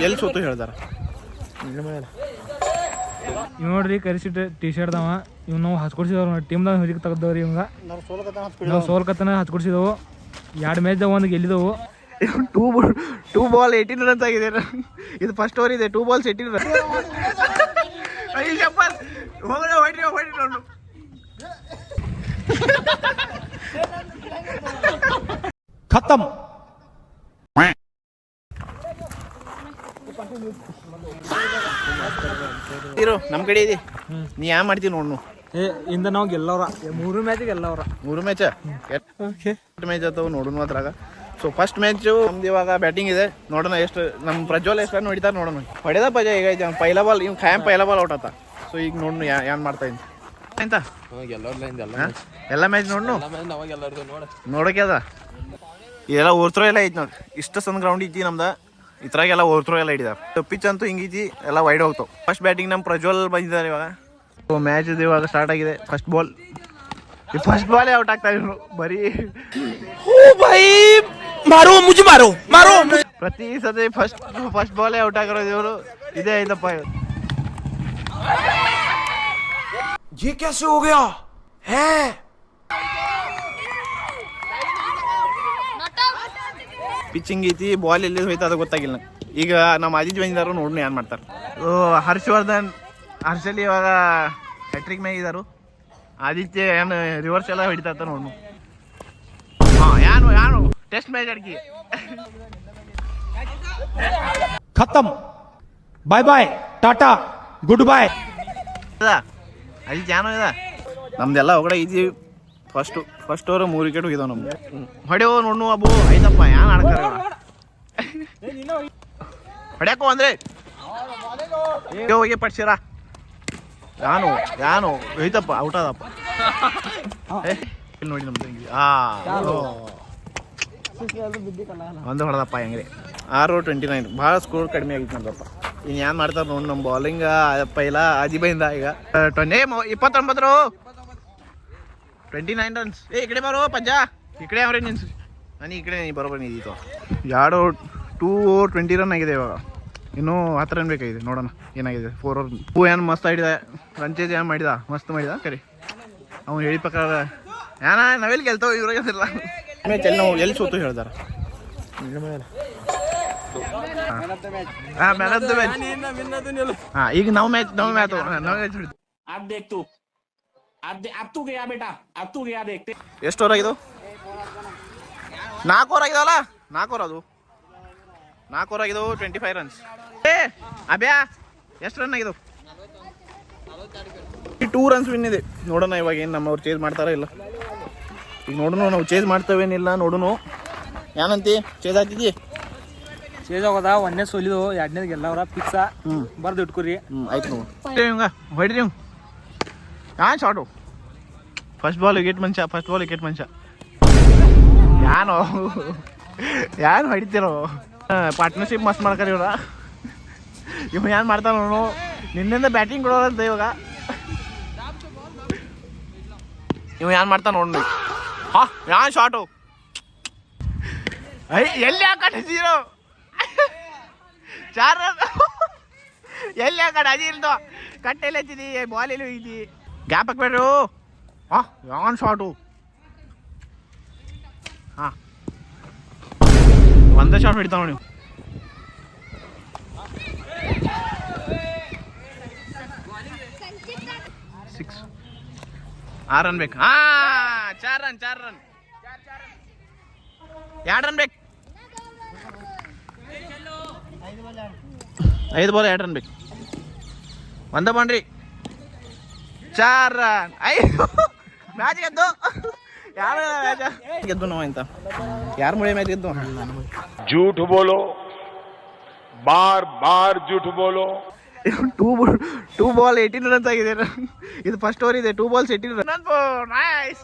ಎಲ್ಲಿ ಸೋತು ಹೇಳ್ದಾರ ಇವ್ ನೋಡ್ರಿ ಕರಿಸಿಟ್ಟು ಟೀ ಶರ್ಟ್ ಅವ ಇವ್ ನಾವು ಹಚ್ಕೊಡ್ಸಿದವ್ರು ಟೀಮ್ದಾಗ ಹುಡುಗಿ ತೆಗ್ದವ್ರಿ ಇವಂಗ ನಾವು ಸೋಲ್ಕತ್ತನ ಹಚ್ಕೊಡ್ಸಿದವು 2 ಮ್ಯಾಚ್ದಾಗ ಒಂದು ಗೆಲ್ಲಿದವು. 2 ಬಾಲ್ 18 ರನ್ಸ್ ಆಗಿದೆ. ಇದು ಫಸ್ಟ್ ಓವರ್ ಇದೆ. 2 ಬಾಲ್ಸ್ 18 ರನ್. ಖತಮ್. ನಮ್ ಕಡೆ ಇದೆ. ನೀ ಯಾವ ಮಾಡ್ತೀವಿ ನೋಡ್ ಇಂದ ನಾವು ಗೆಲ್ಲವ್ರ 3 ಮ್ಯಾಚ್ ಗೆಲ್ಲವ್ರ. 3 ಮ್ಯಾಚ್ ಮ್ಯಾಚ್ ಆತವ ನೋಡೋಣ ಅದ್ರಾಗ. ಸೊ ಫಸ್ಟ್ ಮ್ಯಾಚು ನಮ್ದು ಇವಾಗ ಬ್ಯಾಟಿಂಗ್ ಇದೆ. ನೋಡೋಣ ಎಷ್ಟು ನಮ್ಮ ಪ್ರಜ್ವಲ್ ಎಷ್ಟು ಹೊಡಿತಾರೆ ನೋಡೋಣ. ಹೊಡೆದ ಪಜ ಈಗ ಪೈಲಾ ಬಾಲ್ ಇವ್ ಖಾಯಂ ಪೈಲಾ ಬಾಲ್ ಔಟ್ ಆತ. ಸೊ ಈಗ ನೋಡೋಣ ಏನ್ ಮಾಡ್ತಾ ಇದ್ದೀನಿ ಅಂತ ಎಲ್ಲ ಮ್ಯಾಚ್ ನೋಡ್ನು ನೋಡಕ್ಕೆ ಅದ. ಇದೆಲ್ಲ ಓವರ್ ಎಲ್ಲ ಐತಿ ನೋಡಿ. ಇಷ್ಟು ಸಣ್ಣ ಗ್ರೌಂಡ್ ಐತಿ ನಮ್ದ. ಇದ್ರಾಗೆಲ್ಲ ಓವರ್ ಎಲ್ಲ ಹಿಡಿದಾರೆ. ಪಿಚ್ ಅಂತೂ ಹಿಂಗೈತಿ ಎಲ್ಲ ವೈಡ್ ಹೋಗ್ತಾವ. ಫಸ್ಟ್ ಬ್ಯಾಟಿಂಗ್ ನಮ್ಮ ಪ್ರಜ್ವಲ್ ಬಂದಿದ್ದಾರೆ ಇವಾಗ. ಮ್ಯಾಚ್ ಇದು ಇವಾಗ ಸ್ಟಾರ್ಟ್ ಆಗಿದೆ. ಫಸ್ಟ್ ಬಾಲ್ ಔಟ್ ಆಗ್ತಾ ಇದ್ರು ಬರೀ. ಪ್ರತಿ ಸತಿ ಫಸ್ಟ್ ಬಾಲ್ ಔಟ್ ಆಗಿರೋದು ಇವರು. ಇದೇ ಐತಪ್ಪ ये कैसे हो गया है? ಪಿಚ್ಚಿಂಗ್ ಐತಿ. ಬಾಲ್ ಎಲ್ಲಿ ಹೋಯ್ತು ಅದು ಗೊತ್ತಾಗಿಲ್ಲ. ಈಗ ನಮ್ಮ ಆದಿತ್ಯ ಬಂದಿದ್ದಾರು ನೋಡ್ನು ಏನ್ ಮಾಡ್ತಾರೆ. ಹರ್ಷಲಿ ಇವಾಗ ಹ್ಯಾಟ್ರಿಕ್ ಮ್ಯಾಗ ಇದ್ದಾರು. ಆದಿತ್ಯ ಏನು ರಿವರ್ಸ್ ಎಲ್ಲ ಹೊಡಿತಾ ನೋಡ್ನು. ಯಾನು ಟೆಸ್ಟ್ ಮ್ಯಾಚ್ ಅಡ್ಕಿ ಖತಮ್. ಬಾಯ್ ಬಾಯ್ ಟಾಟಾ ಗುಡ್ ಬಾಯ್. ಆದಿತ್ಯ ಯಾನೋ ಇದ ನಮ್ದೆಲ್ಲ ಹೊಗಡೆ ಐತಿ. ಫಸ್ಟ್ ಓವರ್ 3 ವಿಕೆಟ್ ಹೋಗಿದಾವ ನಮ್ದು. ಹೊಡೆಯೋ ನೋಡ್ನು ಅಬ್ಬು ಐತಪ್ಪ ಯಾನ್ ಆಡ್ತಾರೆ ಹೊಡ್ಯಾಕೋ ಅಂದ್ರೆ ಹೋಗಿ ಪಡ್ಸಿರ. ಯಾನು ಐತಪ್ಪ ಔಟ್ ಅದಪ್ಪ. ಇಲ್ಲಿ ನೋಡಿ ನಮ್ದು ಒಂದು ಹೊಡೆದಪ್ಪ ಹೆಂಗ್ರಿ. 6-29 ಭಾಳ ಸ್ಕೋರ್ ಕಡಿಮೆ ಆಗಿತ್ತು ನಮ್ದಪ್ಪ. ಇನ್ನು ಏನ್ ಮಾಡ್ತಾರೆ ನೋಡಿ ನಮ್ಮ ಬಾಲಿಂಗ್. ಪೈಲ ಅಜಿಬೈಂದ ಈಗ 29 29 ರನ್ಸ್. ಈ ಕಡೆ ಬರೋ ಪಂಜ ಈ ಕಡೆ ಅವ್ರೆ ನಿನ್ಸು. ನಾನು ಈ ಕಡೆ ಬರೋಬರ್ ನಿಂತಿತ್ತು. 2-20 ರನ್ ಆಗಿದೆ ಇವಾಗ. ಇನ್ನೂ 10 ರನ್ ಬೇಕಾಗಿದೆ. ನೋಡೋಣ ಏನಾಗಿದೆ. 4 ಓವರ್ ಏನು ಮಸ್ತ್ ಆಡಿದ. ರನ್ ಚೇಂಜ್ ಏನು ಮಾಡಿದ ಮಸ್ತ್ ಮಾಡಿದ. ಕರಿ ಅವ್ನು ಹೇಳಿ ಪ್ರಕಾರ ನಾವೆಲ್ಲಿ ಗೆಲ್ತಾವ ಇವ್ರಾಗೆಲ್ಲ ನಾವು ಎಲ್ಲಿ ಸೋತು ಹೇಳ್ದಾರ. ಈಗ ನಾವು ಮ್ಯಾಚ್ ಎಷ್ಟು ಓವರ್ ಆಗಿದ್ದು? 4 ಓವರ್ ಆಗಿದಾವಲ್ಲ. 4 ಓವರ್ ಅದು 4 ಓವರ್ ಆಗಿದ್ದು 25 ರನ್ಸ್. ಅಬ್ಯಾ ಎಷ್ಟು ರನ್ ಆಗಿದ್ದು? 2 ರನ್ಸ್ ವಿನ್ ಇದೆ. ನೋಡೋಣ ಇವಾಗ ಏನು ನಮ್ಮವ್ರು ಚೇಂಜ್ ಮಾಡ್ತಾರ ಇಲ್ಲ. ಈಗ ನೋಡೋಣ ನಾವು ಚೇಂಜ್ ಮಾಡ್ತೇವೇನಿಲ್ಲ ನೋಡೋಣ. ಏನಂತಿ ಚೇಂಜ್ ಆಗ್ತಿದ್ದಿ? ಚೇಂಜ್ ಆಗೋದ. 1ನೇ ಸೋಲಿದು 2ನೇ ಗೆಲ್ಲವ್ರ ಫಿಕ್ಸ. ಬರ್ದು ಇಟ್ಕೊರಿ. ಆಯ್ತು ನೋಡಿ ಹಿಂಗ ಹೊಡಿರಿ ನೀವು. ಯಾನ್ ಶಾರ್ಟು ಫಸ್ಟ್ ಬಾಲ್ ವಿಕೆಟ್ ಮನುಷ್ಯ. ಯಾನು ಹೊಡಿತೀರೋ. ಪಾರ್ಟ್ನರ್ಶಿಪ್ ಮಸ್ತ್ ಮಾಡ್ತಾರೆ ಇವ್ರ. ಇವ್ ಏನ್ ಮಾಡ್ತಾರ ನೋಡು. ನಿನ್ನಿಂದ ಬ್ಯಾಟಿಂಗ್ ಕೊಡೋದಂತ ಇವಾಗ. ಇವ್ ಏನ್ ಮಾಡ್ತಾನ ನೋಡ್ರಿ. ಯಾನ್ ಶಾರ್ಟು ಎಲ್ಲಿ ಹಾಕಿ 0 4 ರನ್. ಎಲ್ಲಿ ಹಾಕಿ ಅಜಿಲ್ದು ಕಟ್ಟೆಲ್ಲ ಹಚ್ಚಿದಿ. ಬಾಲ್ ಎಲ್ಲಿ ಹೋಗಿದ್ದಿ? ಗ್ಯಾಪ್ ಹಾಕ್ಬೇಡ್ರಿ. ಯಾನ್ ಶಾರ್ಟು. ಒಂದೇ ಶಾರ್ಟ್ ಹೊಡಿತಾವ ನೀವು. 6 ರನ್ ಬೇಕು. 4 ರನ್ 2 ರನ್ ಬೇಕು. 5 ಬಾಲ್ 2 ರನ್ ಬೇಕು. ಒಂದ ಬೌಂಡ್ರಿ 4 ರನ್. 5 ಮ್ಯಾಚ್ ಗೆದ್ದು. ಯಾರು ಗೆದ್ದು ನಾವು ಅಂತ ಯಾರು ಮುಳಿ ಮ್ಯಾಚ್ ಗೆದ್ದು? झूठ बोलो, बार बार झूठ बोलो. 2 ಬಾಲ್ 18 ರನ್ಸ್ ಆಗಿದೆ. ಇದು ಫಸ್ಟ್ ಓವರ್ ಇದೆ. 2 balls 18 run. Nice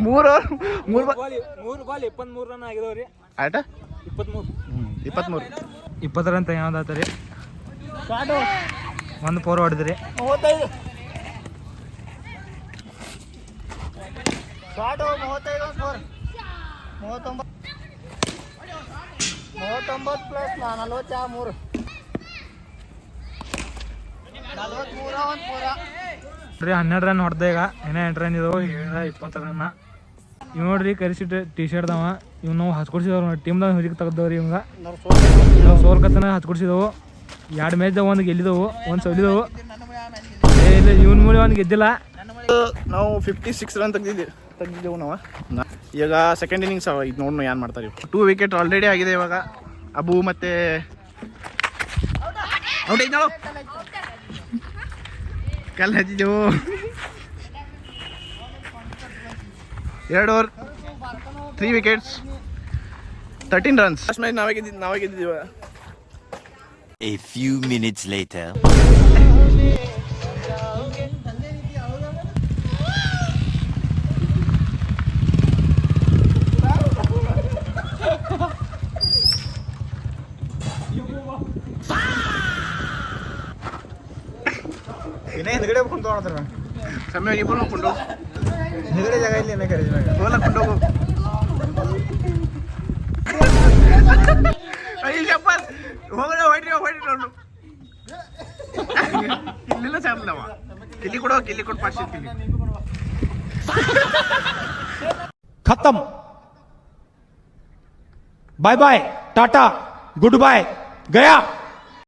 3 ball 23 run ಆಗಿದವ್ರಿ. ಆಟ 20 ರನ್ ಯಾವ್ದಾತರಿ. ಒಂದು 4 ಹೊಡೆದ್ರಿ. ಶಾರ್ಟು 35 ಸ್ಕೋರ್ 39 ಪ್ಲಸ್ 43 ಒಂದು ಪೂರ ನೋಡ್ರಿ 12 ರನ್ ಹೊಡೆದ ಈಗ ಏನೇ 8 ರನ್ ಇದಾವೆ 20 ರನ್ನ ಇವ್ ನೋಡ್ರಿ ಕರಿಸಿಟ್ಟು ಟಿ ಶರ್ಟ್ದವ ಇವ್ ನಾವು ಹಚ್ಕೊಡ್ಸಿದವ್ರು ನೋಡಿ ಟೀಮ್ದಾಗ ಹುಡುಗಿ ತೆಗ್ದವ್ರಿ ಇವಂಗ ನಾವು ಸೋಲ್ಕತ್ತನ ಹಚ್ಕೊಡ್ಸಿದವು 2 ಮ್ಯಾಚ್ದಾಗ ಒಂದು ಗೆಲ್ಲಿದವು ಒಂದು ಸೋಲಿದವು ಇಲ್ಲ ಇವನ್ ಮೂಲೆ ಒಂದು ಗೆದ್ದಿಲ್ಲ ನಾವು 56 ರನ್ ತೆಗ್ದಿದ್ದೆವು ನಾವು ಈಗ ಸೆಕೆಂಡ್ ಇನ್ನಿಂಗ್ಸ್ ಈಗ ನೋಡೋಣ ಏನು ಮಾಡ್ತಾರೆ 2 ವಿಕೆಟ್ ಆಲ್ರೆಡಿ ಆಗಿದೆ ಇವಾಗ ಅಬು ಮತ್ತೆ ಔಟ್ ಐತೆ ಕಲ್ಲು ಹಚ್ಚಿದ್ದೆವು 2 over 3 wickets 13 runs first match ನಾವೇ ಗೆದ್ದಿದ್ದೀವಿ A few minutes later. ಹಿಂದ್ಗಡೆ ಕುಂತು ನೋಡ್ತಾರ ಸಮಯ ಇಬ್ಬರು ನೋಡ್ಕೊಂಡು ಹಿಂದ್ಗಡೆ ಜಾಗ ಇಲ್ಲಿ ಏನೇ ಕರೀ ಹೋಲ ಕೊಂಡೋಗು ಅಯ್ಯಪ್ಪ ಹೋಗ್ರೆ ಹೊಡ್ರಿ ನೋಡು ಇಲ್ಲೆಲ್ಲ ಸಾರ್ಲವ ಕಿಲ್ಲಿ ಕೊಡು ಪಾಸ್ ಕಿಲ್ಲಿ खत्म bye bye tata goodbye गया